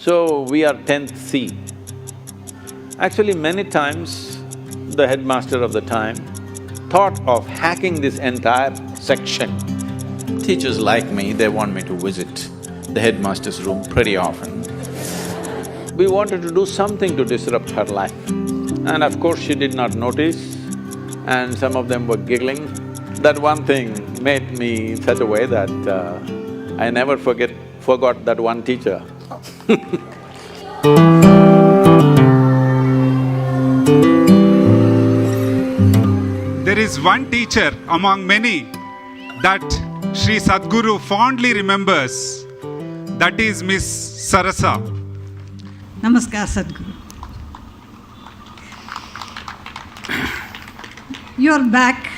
So, we are 10th C. Actually, many times the headmaster of the time thought of hacking this entire section. Teachers like me, they want me to visit the headmaster's room pretty often. We wanted to do something to disrupt her life. And of course, she did not notice, and some of them were giggling. That one thing made me in such a way that I never forgot that one teacher. There is one teacher among many that Sri Sadhguru fondly remembers. That is Miss Sarasa. Namaskar, Sadhguru. You are back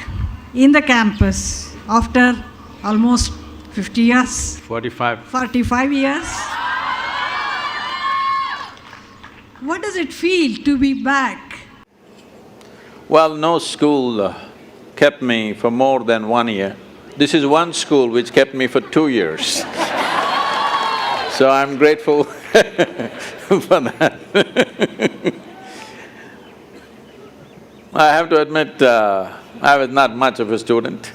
in the campus after almost 50 years. 45. 45 years. What does it feel to be back? Well, no school kept me for more than 1 year. This is one school which kept me for 2 years. So I'm grateful for that. I have to admit, I was not much of a student.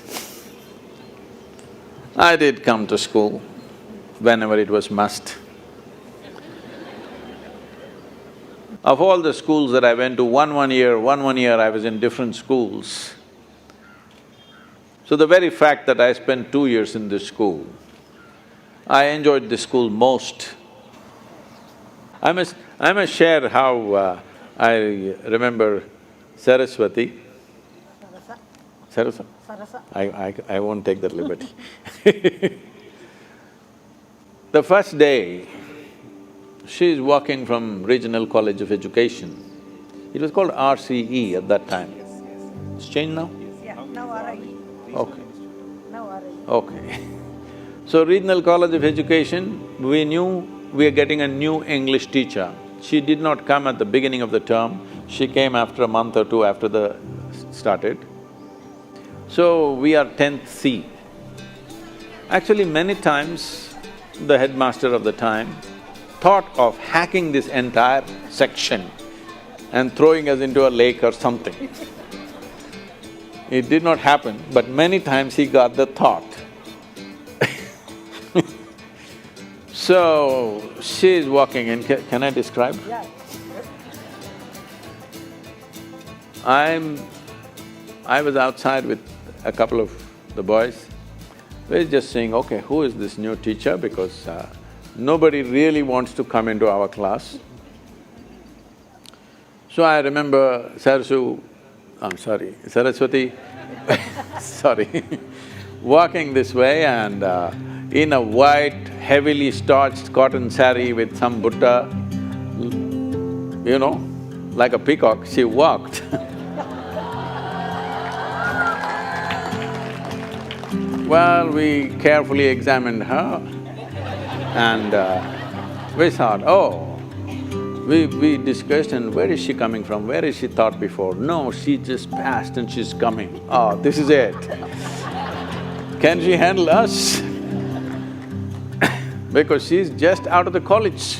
I did come to school whenever it was must. Of all the schools that I went to, one year I was in different schools. So the very fact that I spent 2 years in this school, I enjoyed this school most. I must share how I remember Saraswati. Sarasa? I won't take that liberty. The first day, she is walking from Regional College of Education. It was called RCE at that time. It's changed now? Yeah, now RIE. Okay. Now RIE. Okay. So, Regional College of Education, we knew we are getting a new English teacher. She did not come at the beginning of the term, she came after a month or two after the… started. So, we are 10th C. Actually, many times the headmaster of the time thought of hacking this entire section and throwing us into a lake or something. It did not happen, but many times he got the thought. So, she is walking in… Can I describe? Yeah. I was outside with a couple of the boys. We're just saying, okay, who is this new teacher, because nobody really wants to come into our class. So I remember Saraswati sorry, walking this way and in a white, heavily starched cotton saree with some butta, you know, like a peacock, she walked. Well, we carefully examined her and we thought, oh, we discussed, and where is she coming from, where is she taught before? No, she just passed and she's coming. Oh, this is it. Can she handle us? Because she's just out of the college.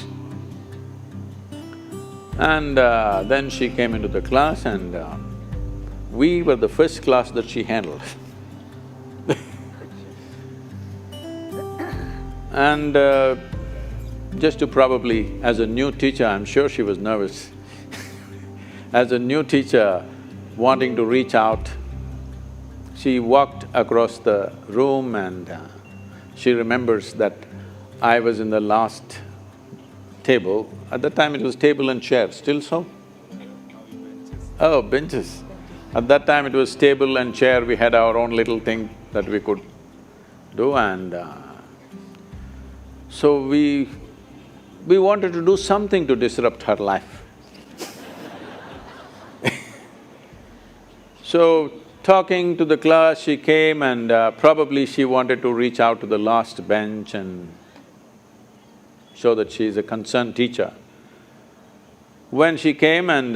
And then she came into the class and we were the first class that she handled. And just to probably… as a new teacher, I'm sure she was nervous. As a new teacher wanting to reach out, she walked across the room and she remembers that I was in the last table. At that time it was table and chair, still so? Oh, benches. At that time it was table and chair, we had our own little thing that we could do, and so we wanted to do something to disrupt her life. So, talking to the class, she came and probably she wanted to reach out to the last bench and show that she is a concerned teacher. When she came and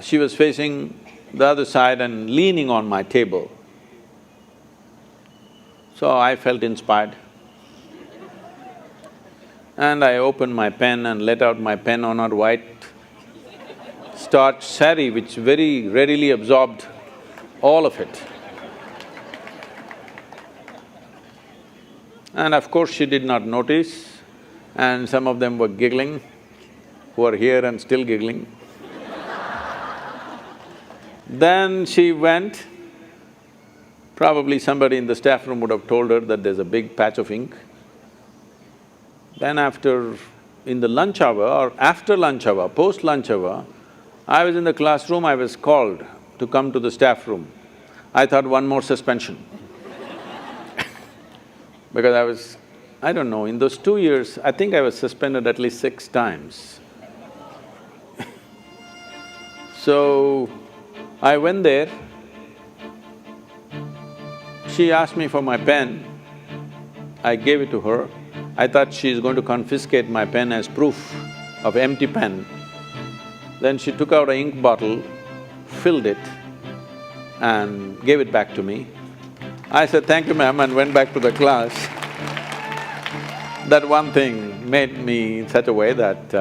she was facing the other side and leaning on my table, so I felt inspired. And I opened my pen and let out my pen on her white starched saree, which very readily absorbed all of it. And of course, she did not notice, and some of them were giggling, who are here and still giggling. Then she went, probably somebody in the staff room would have told her that there's a big patch of ink. Then in the lunch hour or after lunch hour, post-lunch hour, I was in the classroom, I was called to come to the staff room. I thought one more suspension. Because I don't know, in those 2 years, I think I was suspended at least 6 times. So, I went there, she asked me for my pen, I gave it to her. I thought she's going to confiscate my pen as proof of empty pen. Then she took out an ink bottle, filled it and gave it back to me. I said, "Thank you, ma'am," and went back to the class. That one thing made me in such a way that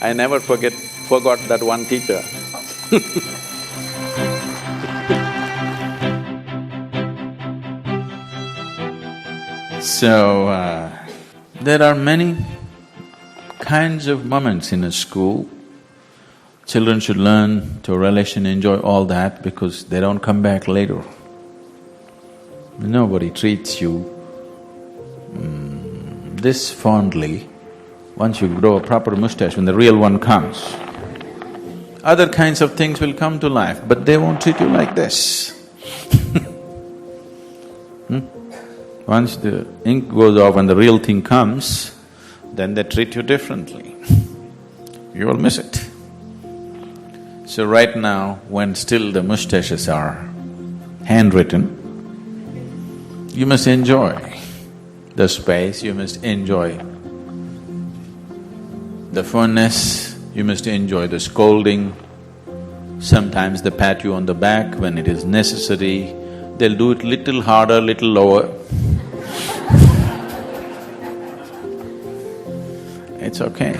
I never forgot that one teacher. So, there are many kinds of moments in a school. Children should learn to relish and enjoy all that because they don't come back later. Nobody treats you this fondly once you grow a proper moustache, when the real one comes. Other kinds of things will come to life, but they won't treat you like this. Once the ink goes off and the real thing comes, then they treat you differently. You will miss it. So right now, when still the moustaches are handwritten, you must enjoy the space, you must enjoy the funness, you must enjoy the scolding. Sometimes they pat you on the back when it is necessary, they'll do it little harder, little lower. It's okay.